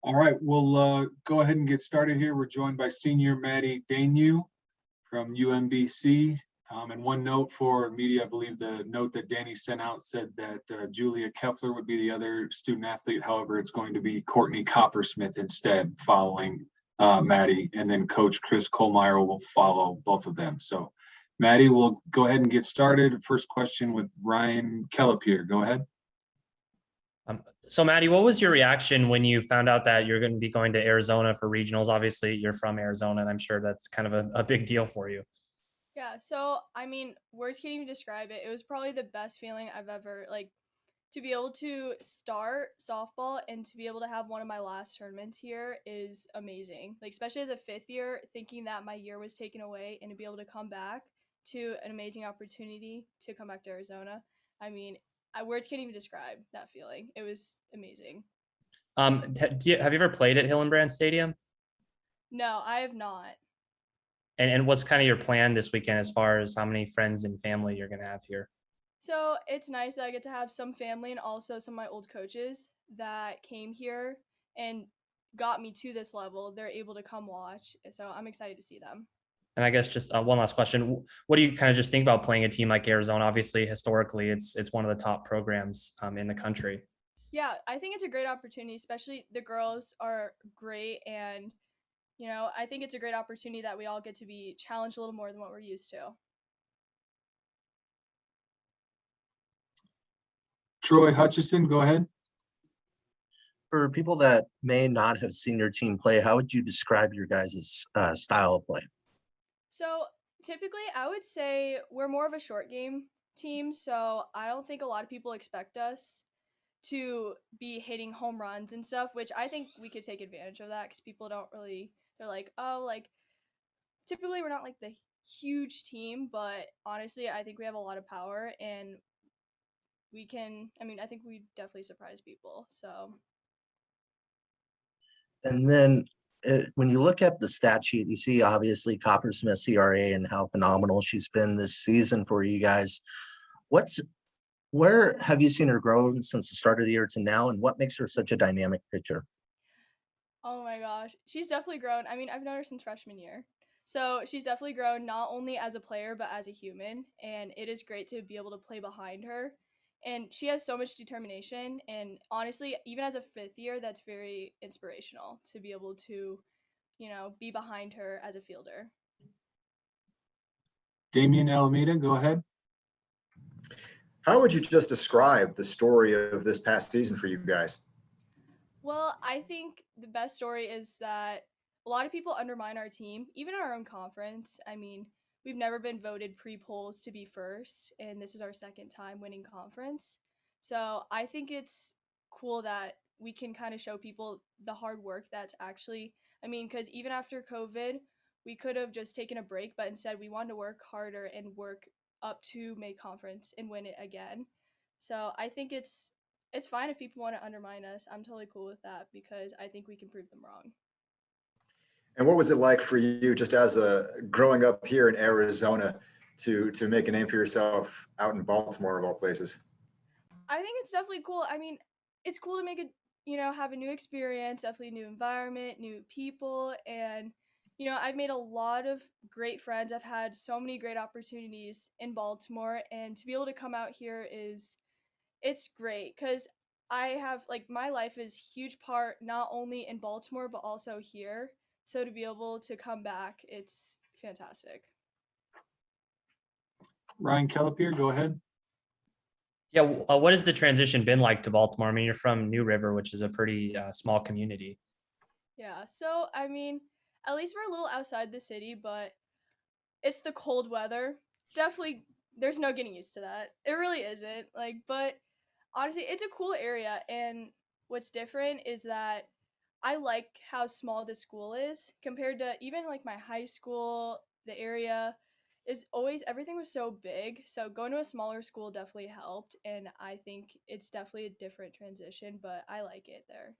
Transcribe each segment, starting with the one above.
All right, we'll go ahead and get started here. We're joined by senior Maddie Dainu from UMBC. And one note for media, I believe the note that Danny sent out said that Julia Keffler would be the other student athlete. However, it's going to be Courtney Coppersmith instead following Maddie, and then Coach Chris Kohlmeyer will follow both of them. So Maddie, we'll go ahead and get started. First question with Ryan Kellepier. Go ahead. So Maddie, what was your reaction when you found out that you're going to be going to Arizona for regionals? Obviously, you're from Arizona, and I'm sure that's kind of a big deal for you. Yeah, so I mean, words can't even describe it. It was probably the best feeling I've ever to be able to start softball and to be able to have one of my last tournaments here is amazing. Like especially as a fifth year, thinking that my year was taken away and to be able to come back to an amazing opportunity to come back to Arizona. I mean, words can't even describe that feeling. It was amazing. Have you ever played at Hillenbrand Stadium? No, I have not. And what's kind of your plan this weekend as far as how many friends and family you're going to have here? So it's nice that I get to have some family and also some of my old coaches that came here and got me to this level. They're able to come watch. So I'm excited to see them. And I guess just one last question. What do you kind of just think about playing a team like Arizona? Obviously, historically, it's one of the top programs in the country. Yeah, I think it's a great opportunity, especially the girls are great. And, I think it's a great opportunity that we all get to be challenged a little more than what we're used to. Troy Hutchison, go ahead. For people that may not have seen your team play, how would you describe your guys' style of play? So typically, I would say we're more of a short game team. So I don't think a lot of people expect us to be hitting home runs and stuff, which I think we could take advantage of that because people don't really, they're like, oh, typically we're not like the huge team, but honestly, I think we have a lot of power and I think we definitely surprise people. So. And then when you look at the stat sheet, you see obviously Coppersmith CRA and how phenomenal she's been this season for you guys. Where have you seen her grow since the start of the year to now, and what makes her such a dynamic pitcher? Oh my gosh, she's definitely grown. I mean, I've known her since freshman year. So she's definitely grown not only as a player, but as a human. And it is great to be able to play behind her. And she has so much determination. And honestly, even as a fifth year, that's very inspirational to be able to, be behind her as a fielder. Damian Alameda, go ahead. How would you just describe the story of this past season for you guys? Well, I think the best story is that a lot of people undermine our team, even in our own conference. I mean, we've never been voted pre-polls to be first, and this is our second time winning conference. So I think it's cool that we can kind of show people the hard work that's actually, because even after COVID, we could have just taken a break, but instead we wanted to work harder and work up to make conference and win it again. So I think it's fine if people want to undermine us. I'm totally cool with that because I think we can prove them wrong. And what was it like for you just as growing up here in Arizona to make a name for yourself out in Baltimore of all places? I think it's definitely cool. I mean, it's cool to make have a new experience, definitely a new environment, new people. And, I've made a lot of great friends. I've had so many great opportunities in Baltimore, and to be able to come out here it's great because I have my life is huge part not only in Baltimore but also here. So to be able to come back, it's fantastic. Ryan Kellepier, go ahead. Yeah, what has the transition been like to Baltimore? I mean, you're from New River, which is a pretty small community. Yeah, so at least we're a little outside the city, but it's the cold weather. Definitely, there's no getting used to that. It really isn't. But honestly, it's a cool area, and what's different is that I like how small the school is compared to even my high school. The area is always everything was so big, so going to a smaller school definitely helped, and I think it's definitely a different transition, but I like it there.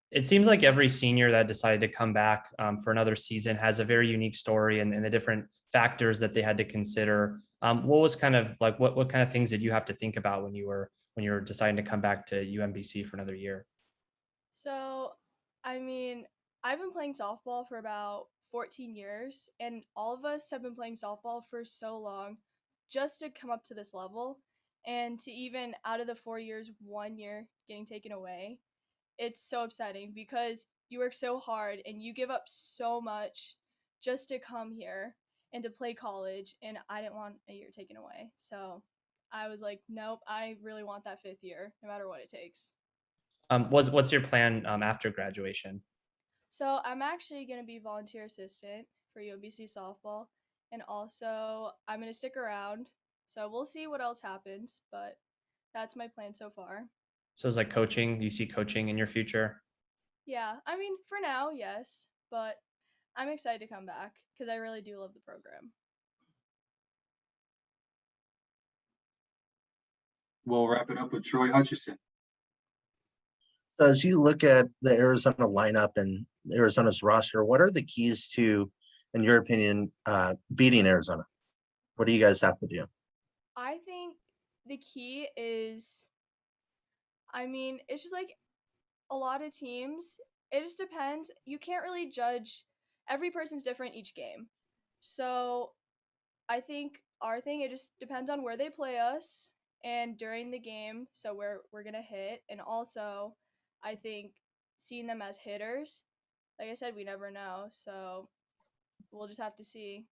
It seems like every senior that decided to come back for another season has a very unique story and the different factors that they had to consider. What was kind of what kind of things did you have to think about when you were deciding to come back to UMBC for another year? So, I mean, I've been playing softball for about 14 years, and all of us have been playing softball for so long just to come up to this level. And to even out of the 4 years, 1 year getting taken away, it's so upsetting because you work so hard and you give up so much just to come here and to play college. And I didn't want a year taken away. So I was like, nope, I really want that 5th year, no matter what it takes. What's your plan after graduation? So I'm actually going to be volunteer assistant for UMBC softball. And also, I'm going to stick around. So we'll see what else happens, but that's my plan so far. So it's like coaching. Do you see coaching in your future? Yeah, I mean, for now, yes, but I'm excited to come back because I really do love the program. We'll wrap it up with Troy Hutchison. So as you look at the Arizona lineup and Arizona's roster, what are the keys to, in your opinion, beating Arizona? What do you guys have to do? I think the key is, I mean, it's just like a lot of teams, it just depends. You can't really judge, every person's different each game. So I think our thing, it just depends on where they play us and during the game, so where we're gonna hit. And also, I think seeing them as hitters, like I said, we never know. So we'll just have to see.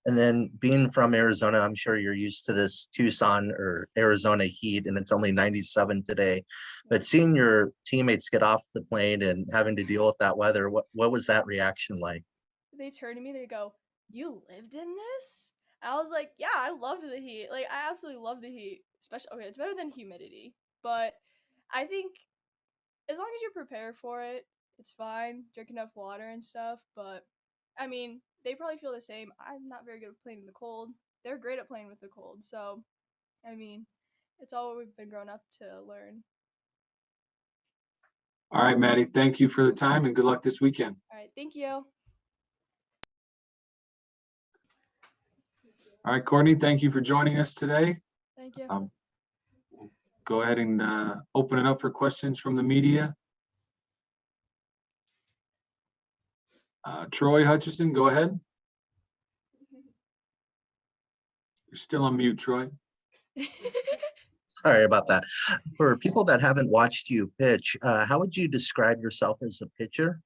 And then being from Arizona, I'm sure you're used to this Tucson or Arizona heat, and it's only 97 today. But seeing your teammates get off the plane and having to deal with that weather, what was that reaction like? They turn to me, they go, "You lived in this?" And I was like, "Yeah, I loved the heat. Like, I absolutely love the heat. Especially, okay, it's better than humidity, but I think as long as you prepare for it, it's fine. Drink enough water and stuff. But I mean, they probably feel the same. I'm not very good at playing in the cold. They're great at playing with the cold. So, I mean, it's all we've been grown up to learn. All right, Maddie, thank you for the time and good luck this weekend. All right, thank you. All right, Courtney, thank you for joining us today. Thank you. Go ahead and open it up for questions from the media. Troy Hutchison, go ahead. You're still on mute, Troy. Sorry about that. For people that haven't watched you pitch, how would you describe yourself as a pitcher?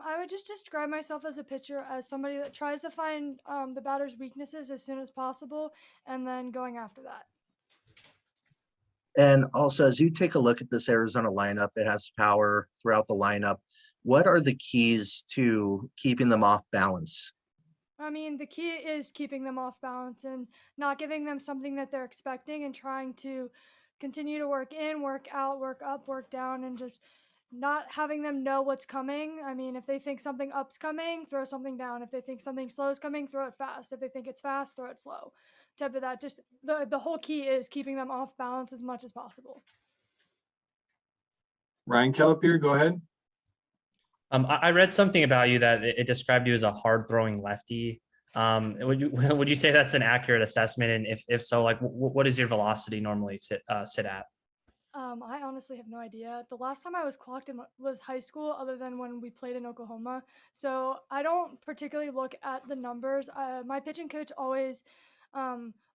I would just describe myself as a pitcher as somebody that tries to find the batter's weaknesses as soon as possible and then going after that. And also, as you take a look at this Arizona lineup, it has power throughout the lineup. What are the keys to keeping them off balance? I mean, the key is keeping them off balance and not giving them something that they're expecting and trying to continue to work in, work out, work up, work down, and just not having them know what's coming. I mean, if they think something up's coming, throw something down. If they think something slow is coming, throw it fast. If they think it's fast, throw it slow. Type of that. Just the whole key is keeping them off balance as much as possible. Ryan Kellepier, go ahead. I read something about you that it described you as a hard throwing lefty. Would you say that's an accurate assessment? And if so, like what does your velocity normally sit at? I honestly have no idea. The last time I was clocked in was high school, other than when we played in Oklahoma. So I don't particularly look at the numbers. My pitching coach always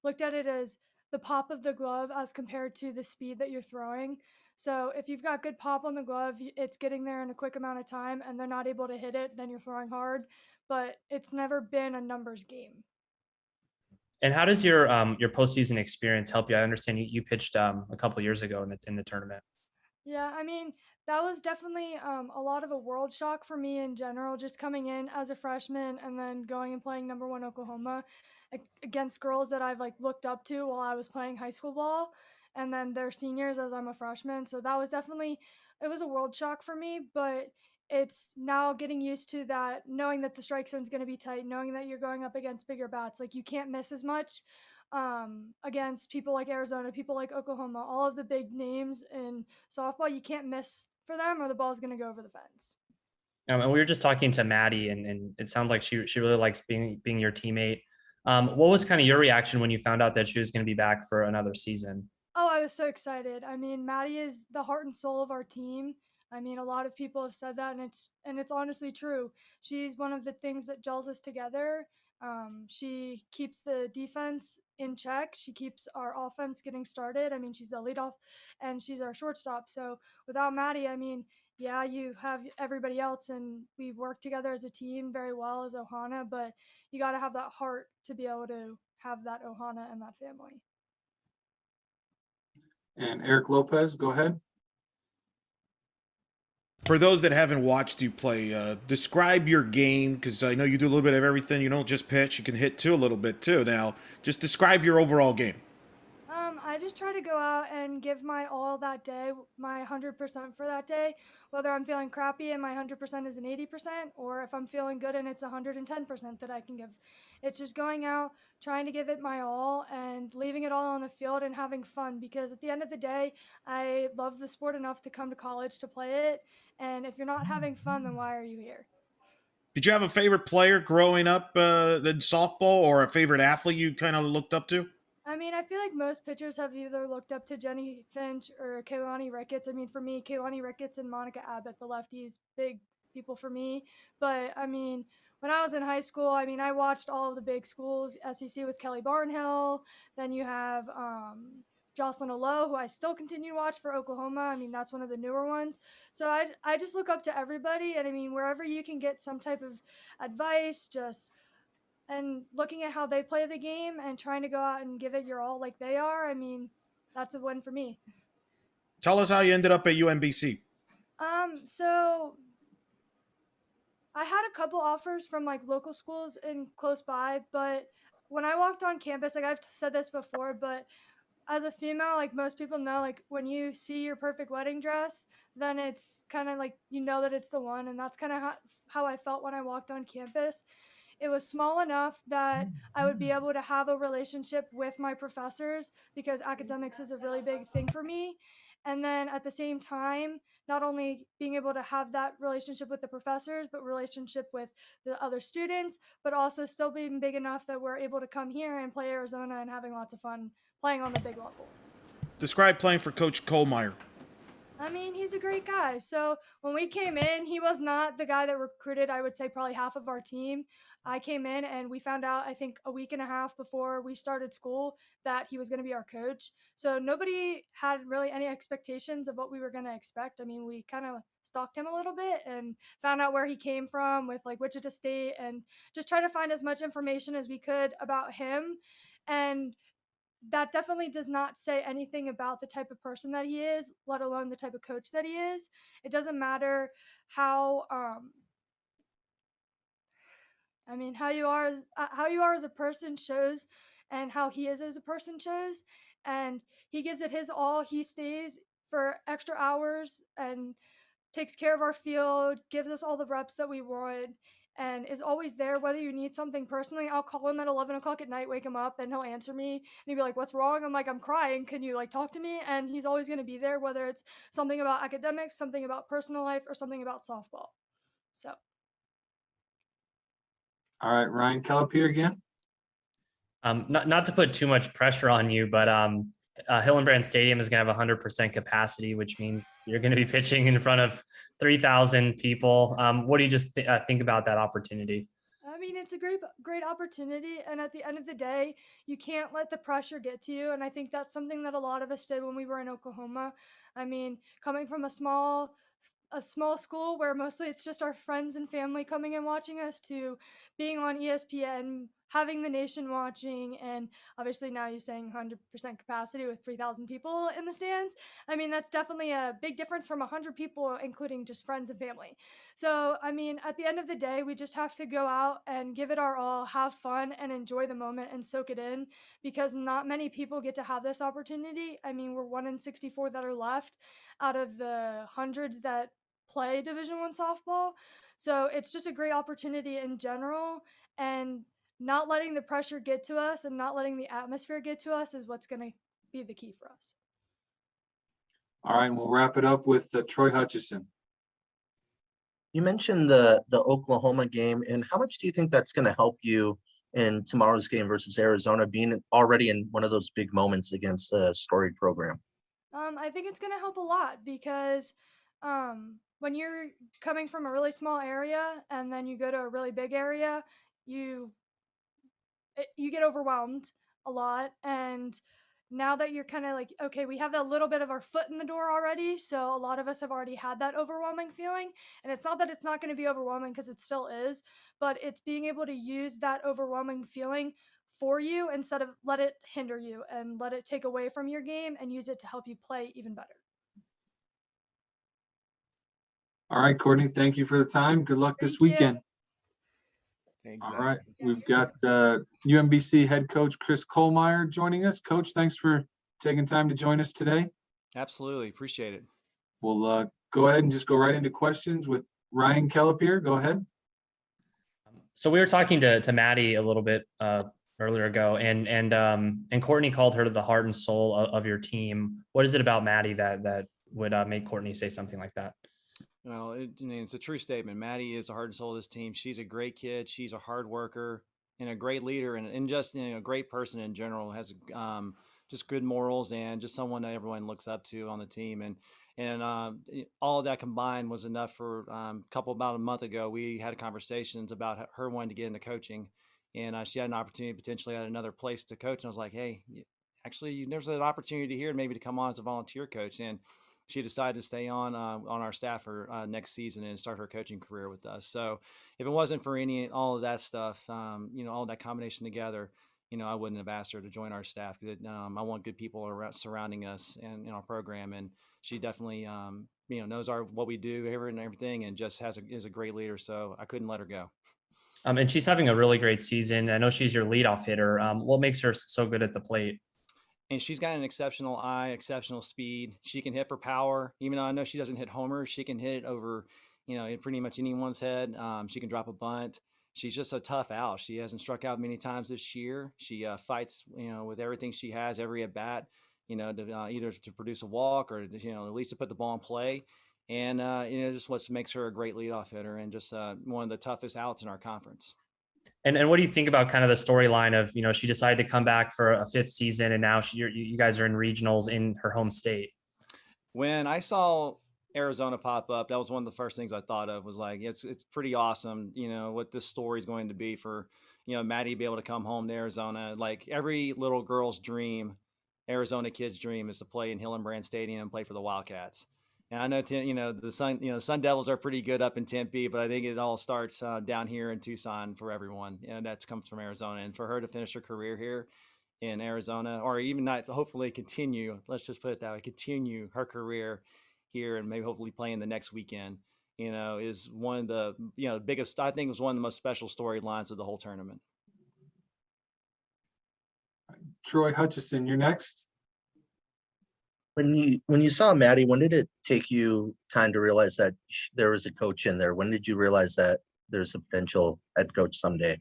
looked at it as the pop of the glove as compared to the speed that you're throwing. So if you've got good pop on the glove, it's getting there in a quick amount of time, and they're not able to hit it, then you're throwing hard. But it's never been a numbers game. And how does your postseason experience help you? I understand you pitched a couple years ago in the tournament. Yeah, I mean, that was definitely a lot of a world shock for me in general, just coming in as a freshman and then going and playing number one Oklahoma against girls that I've like looked up to while I was playing high school ball, and then they're seniors as I'm a freshman. So that was definitely, it was a world shock for me, but it's now getting used to that, knowing that the strike zone's going to be tight, knowing that you're going up against bigger bats. Like you can't miss as much against people like Arizona, people like Oklahoma, all of the big names in softball. You can't miss for them or the ball's going to go over the fence. And we were just talking to Maddie, and it sounded like she really likes being your teammate. What was kind of your reaction when you found out that she was going to be back for another season? Oh, I was so excited. I mean, Maddie is the heart and soul of our team. I mean, a lot of people have said that, and it's honestly true. She's one of the things that gels us together. She keeps the defense in check. She keeps our offense getting started. I mean, she's the leadoff, and she's our shortstop. So without Maddie, I mean, yeah, you have everybody else, and we work together as a team very well as Ohana. But you got to have that heart to be able to have that Ohana and that family. And Eric Lopez, go ahead. For those that haven't watched you play, describe your game, because I know you do a little bit of everything. You don't just pitch, you can hit too a little bit too. Now, just describe your overall game. I just try to go out and give my all that day, my 100% for that day, whether I'm feeling crappy and my 100% is an 80%, or if I'm feeling good and it's 110% that I can give. It's just going out, trying to give it my all, and leaving it all on the field and having fun, because at the end of the day, I love the sport enough to come to college to play it, and if you're not having fun, then why are you here? Did you have a favorite player growing up in softball, or a favorite athlete you kind of looked up to? I mean, I feel like most pitchers have either looked up to Jenny Finch or Kaylani Ricketts. I mean, for me, Kaylani Ricketts and Monica Abbott, the lefties, big people for me. But I mean, when I was in high school, I mean, I watched all of the big schools, SEC with Kelly Barnhill. Then you have Jocelyn Alo, who I still continue to watch for Oklahoma. I mean, that's one of the newer ones. So I just look up to everybody. And I mean, wherever you can get some type of advice, just and looking at how they play the game and trying to go out and give it your all like they are, I mean, that's a win for me. Tell us how you ended up at UMBC. So I had a couple offers from like local schools in close by, but when I walked on campus, like I've said this before, but as a female, like most people know, like when you see your perfect wedding dress, then it's kind of like you know that it's the one, and that's kind of how I felt when I walked on campus. It was small enough that I would be able to have a relationship with my professors because academics is a really big thing for me. And then at the same time, not only being able to have that relationship with the professors, but relationship with the other students, but also still being big enough that we're able to come here and play Arizona and having lots of fun playing on the big level. Describe playing for Coach Kohlmeyer. I mean, he's a great guy. So when we came in, he was not the guy that recruited, I would say, probably half of our team. I came in and we found out, I think, a week and a half before we started school that he was going to be our coach. So nobody had really any expectations of what we were going to expect. I mean, we kind of stalked him a little bit and found out where he came from with like Wichita State and just try to find as much information as we could about him. And that definitely does not say anything about the type of person that he is, let alone the type of coach that he is. It doesn't matter how I mean how you are as a person shows, and how he is as a person shows, and he gives it his all. He stays for extra hours and takes care of our field, gives us all the reps that we want, and is always there. Whether you need something personally, I'll call him at 11 o'clock at night, wake him up, and he'll answer me. And he'll be like, "What's wrong?" I'm like, "I'm crying. Can you like talk to me?" And he's always going to be there, whether it's something about academics, something about personal life, or something about softball. So. All right, Ryan Calapier again. Not to put too much pressure on you, but Hillenbrand Stadium is going to have 100% capacity, which means you're going to be pitching in front of 3,000 people. What do you just think about that opportunity? I mean, it's a great opportunity. And at the end of the day, you can't let the pressure get to you. And I think that's something that a lot of us did when we were in Oklahoma. I mean, coming from a small school where mostly it's just our friends and family coming and watching us, to being on ESPN, having the nation watching, and obviously now you're saying 100% capacity with 3,000 people in the stands. I mean, that's definitely a big difference from 100 people, including just friends and family. So, I mean, at the end of the day, we just have to go out and give it our all, have fun, and enjoy the moment and soak it in, because not many people get to have this opportunity. I mean, we're 1 in 64 that are left out of the hundreds that play Division I softball. So it's just a great opportunity in general, and not letting the pressure get to us and not letting the atmosphere get to us is what's going to be the key for us. All right, and we'll wrap it up with Troy Hutchison. You mentioned the Oklahoma game, and how much do you think that's going to help you in tomorrow's game versus Arizona, being already in one of those big moments against a storied program? I think it's going to help a lot because when you're coming from a really small area and then you go to a really big area, you you get overwhelmed a lot. And now that you're kind of like, okay, we have a little bit of our foot in the door already. So a lot of us have already had that overwhelming feeling. And it's not that it's not going to be overwhelming, because it still is, but it's being able to use that overwhelming feeling for you instead of let it hinder you and let it take away from your game, and use it to help you play even better. All right, Courtney, thank you for the time. Good luck this Thank you. weekend. All right, we've got UMBC head coach Chris Kohlmeyer joining us. Coach, thanks for taking time to join us today. Absolutely. Appreciate it. We'll go ahead and just go right into questions with Ryan Kellip here. Go ahead. So we were talking to Maddie a little bit earlier ago, and Courtney called her the heart and soul of your team. What is it about Maddie that would make Courtney say something like that? Well, it's a true statement. Maddie is the heart and soul of this team. She's a great kid. She's a hard worker and a great leader, and just a great person in general. Has just good morals and just someone that everyone looks up to on the team. And all of that combined was enough for about a month ago. We had conversations about her wanting to get into coaching, and she had an opportunity potentially at another place to coach. And I was like, hey, actually, there's an opportunity here maybe to come on as a volunteer coach. And she decided to stay on our staff for next season and start her coaching career with us. So if it wasn't for all of that stuff, all that combination together, I wouldn't have asked her to join our staff, because I want good people surrounding us and in our program. And she definitely, knows what we do here and everything, and just is a great leader. So I couldn't let her go. And she's having a really great season. I know she's your leadoff hitter. What makes her so good at the plate? And she's got an exceptional eye, exceptional speed. She can hit for power. Even though I know she doesn't hit homers, she can hit it over, pretty much anyone's head. She can drop a bunt. She's just a tough out. She hasn't struck out many times this year. She fights, with everything she has, every at bat, either to produce a walk or, at least to put the ball in play. And, just what makes her a great leadoff hitter and just one of the toughest outs in our conference. And what do you think about kind of the storyline of, she decided to come back for a fifth season, and now you guys are in regionals in her home state? When I saw Arizona pop up, that was one of the first things I thought of, was like, it's pretty awesome, what this story is going to be for, Maddie to be able to come home to Arizona. Like every little girl's dream, Arizona kid's dream, is to play in Hillenbrand Stadium, play for the Wildcats. And I know, the Sun Devils are pretty good up in Tempe, but I think it all starts down here in Tucson for everyone. And that comes from Arizona. And for her to finish her career here in Arizona, or even not, hopefully continue, let's just put it that way, continue her career here and maybe hopefully playing the next weekend, is one of the, biggest, I think it was one of the most special storylines of the whole tournament. Troy Hutchison, you're next. When you saw Maddie, when did it take you time to realize that there was a coach in there? When did you realize that there's a potential head coach someday?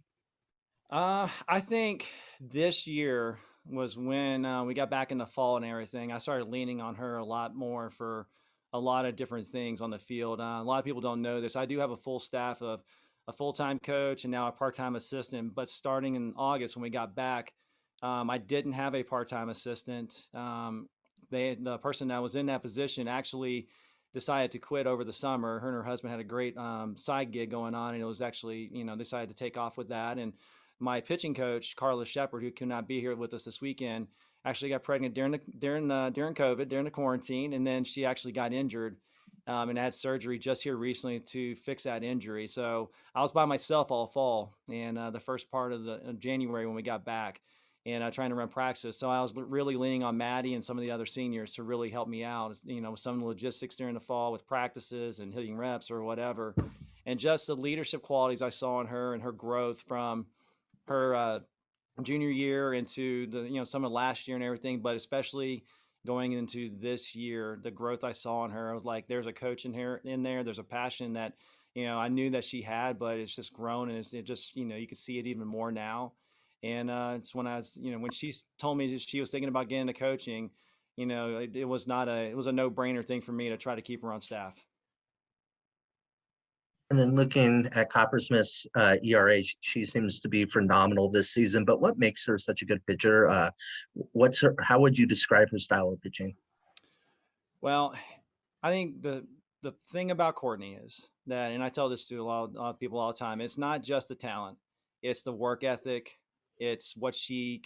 I think this year was when we got back in the fall and everything. I started leaning on her a lot more for a lot of different things on the field. A lot of people don't know this. I do have a full staff of a full-time coach and now a part-time assistant. But starting in August when we got back, I didn't have a part-time assistant. The person that was in that position actually decided to quit over the summer. Her and her husband had a great side gig going on, and it was actually, decided to take off with that. And my pitching coach, Carla Shepard, who could not be here with us this weekend, actually got pregnant during COVID, during the quarantine, and then she actually got injured and had surgery just here recently to fix that injury. So I was by myself all fall and the first part of January when we got back, and trying to run practice. So I was really leaning on Maddie and some of the other seniors to really help me out, with some of the logistics during the fall with practices and hitting reps or whatever. And just the leadership qualities I saw in her and her growth from her junior year into the, some of last year and everything, but especially going into this year, the growth I saw in her, I was like, there's a coach in there. There's a passion that, I knew that she had, but it's just grown, and it just, you can see it even more now. And it's when I was, when she told me that she was thinking about getting into coaching, it was a no-brainer thing for me to try to keep her on staff. And then looking at Coppersmith's ERA, she seems to be phenomenal this season. But what makes her such a good pitcher? How would you describe her style of pitching? Well, I think the thing about Courtney is that, and I tell this to a lot of people all the time, it's not just the talent, it's the work ethic. It's what she,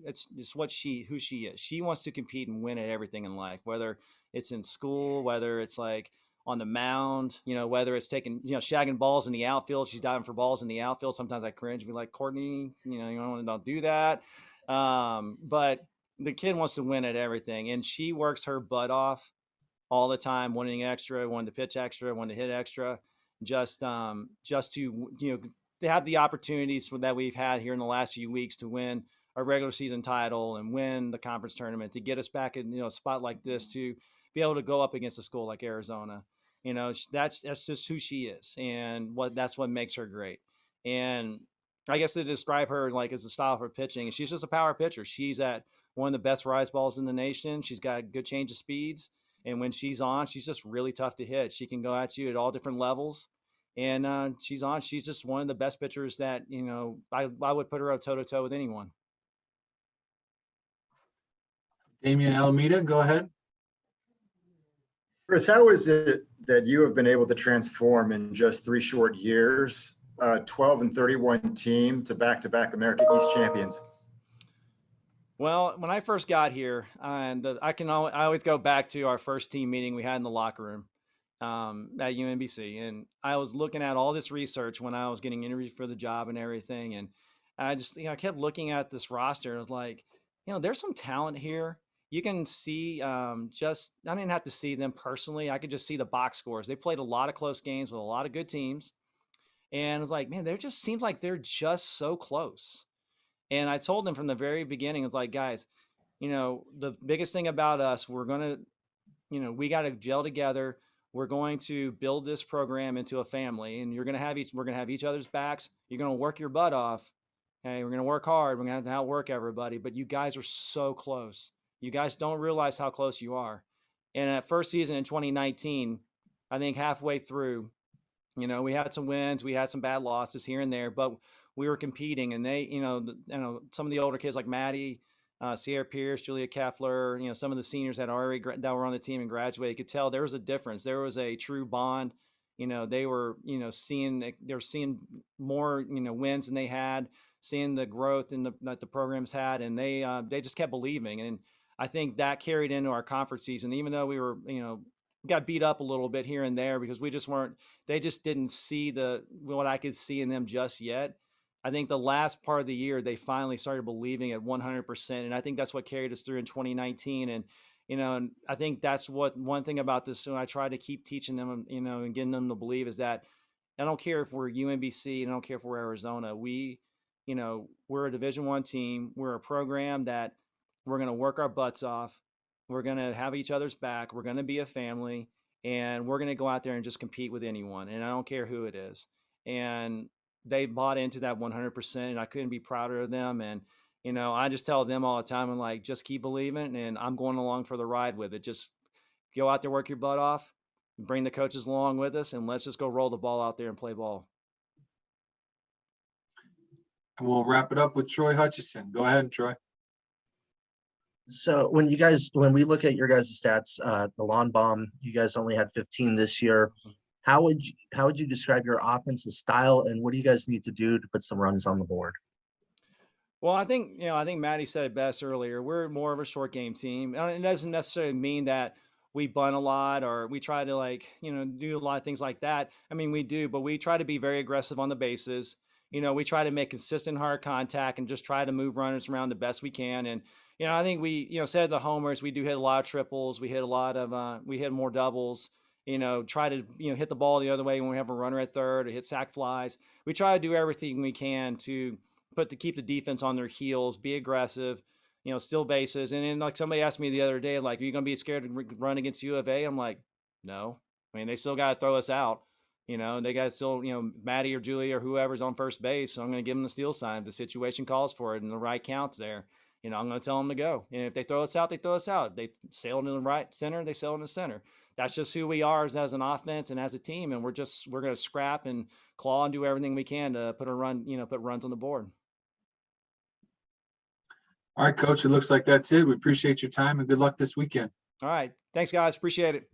it's what who she is. She wants to compete and win at everything in life, whether it's in school, whether it's like on the mound, whether it's taking, shagging balls in the outfield. She's diving for balls in the outfield. Sometimes I cringe and be like, Courtney, don't do that. But the kid wants to win at everything, and she works her butt off all the time, wanting extra, wanting to pitch extra, wanting to hit extra, just to they have the opportunities that we've had here in the last few weeks to win a regular season title and win the conference tournament, to get us back in a spot like this, to be able to go up against a school like Arizona. That's just who she is, and that's what makes her great. And I guess to describe her like as a style of her pitching, she's just a power pitcher. She's at one of the best rise balls in the nation. She's got a good change of speeds. And when she's on, she's just really tough to hit. She can go at you at all different levels. And she's on. She's just one of the best pitchers that, I would put her up toe-to-toe with anyone. Damian Alameda, go ahead. Chris, how is it that you have been able to transform in just 3 short years, 12-31 team to back-to-back America East champions? Well, when I first got here, and I always go back to our first team meeting we had in the locker room at UMBC, and I was looking at all this research when I was getting interviewed for the job and everything, and I just I kept looking at this roster, and I was like, there's some talent here. You can see I didn't have to see them personally. I could just see the box scores. They played a lot of close games with a lot of good teams, and I was like, man, there just seems like they're just so close. And I told them from the very beginning, it's like, guys, the biggest thing about us, we're going to, we got to gel together. We're going to build this program into a family, and we're going to have each other's backs. You're going to work your butt off. Okay. We're going to work hard. We're going to have to outwork everybody, but you guys are so close. You guys don't realize how close you are. And at first season in 2019, I think halfway through, we had some wins, we had some bad losses here and there, but we were competing, and they, some of the older kids like Maddie, Sierra Pierce, Julia Keffler, some of the seniors that were on the team and graduated, could tell there was a difference. There was a true bond. They were, seeing more, wins than they had, seeing the growth that the programs had, and they just kept believing. And I think that carried into our conference season, even though we were, got beat up a little bit here and there because they just didn't see what I could see in them just yet. I think the last part of the year, they finally started believing at 100%. And I think that's what carried us through in 2019. And, and I think that's one thing about this, I try to keep teaching them, and getting them to believe, is that I don't care if we're UMBC and I don't care if we're Arizona. We're a Division I team. We're a program that we're going to work our butts off. We're going to have each other's back. We're going to be a family, and we're going to go out there and just compete with anyone. And I don't care who it is. And they bought into that 100%, and I couldn't be prouder of them. And, I just tell them all the time, I'm like, just keep believing, and I'm going along for the ride with it. Just go out there, work your butt off, bring the coaches along with us, and let's just go roll the ball out there and play ball. And we'll wrap it up with Troy Hutchison. Go ahead, Troy. So when we look at your guys' stats, the lawn bomb, you guys only had 15 this year. How would you describe your offensive style, and what do you guys need to do to put some runs on the board? Well, I think Maddie said it best earlier. We're more of a short game team. It doesn't necessarily mean that we bunt a lot or we try to do a lot of things like that. I mean, we do, but we try to be very aggressive on the bases. We try to make consistent hard contact and just try to move runners around the best we can. And, I think we, said the homers, we do hit a lot of triples. We hit a lot of, we hit more doubles. Try to, hit the ball the other way when we have a runner at third, or hit sac flies. We try to do everything we can to keep the defense on their heels, be aggressive, steal bases. And then, like, somebody asked me the other day, like, are you going to be scared to run against U of A? I'm like, no. I mean, they still got to throw us out. They got to still, Maddie or Julie or whoever's on first base. So I'm going to give them the steal sign if the situation calls for it and the right count's there. you know, I'm going to tell them to go. And if they throw us out, they throw us out. They sail into the right center, they sail in the center. That's just who we are as an offense and as a team. And we're going to scrap and claw and do everything we can to put runs on the board. All right, Coach, it looks like that's it. We appreciate your time and good luck this weekend. All right. Thanks, guys. Appreciate it.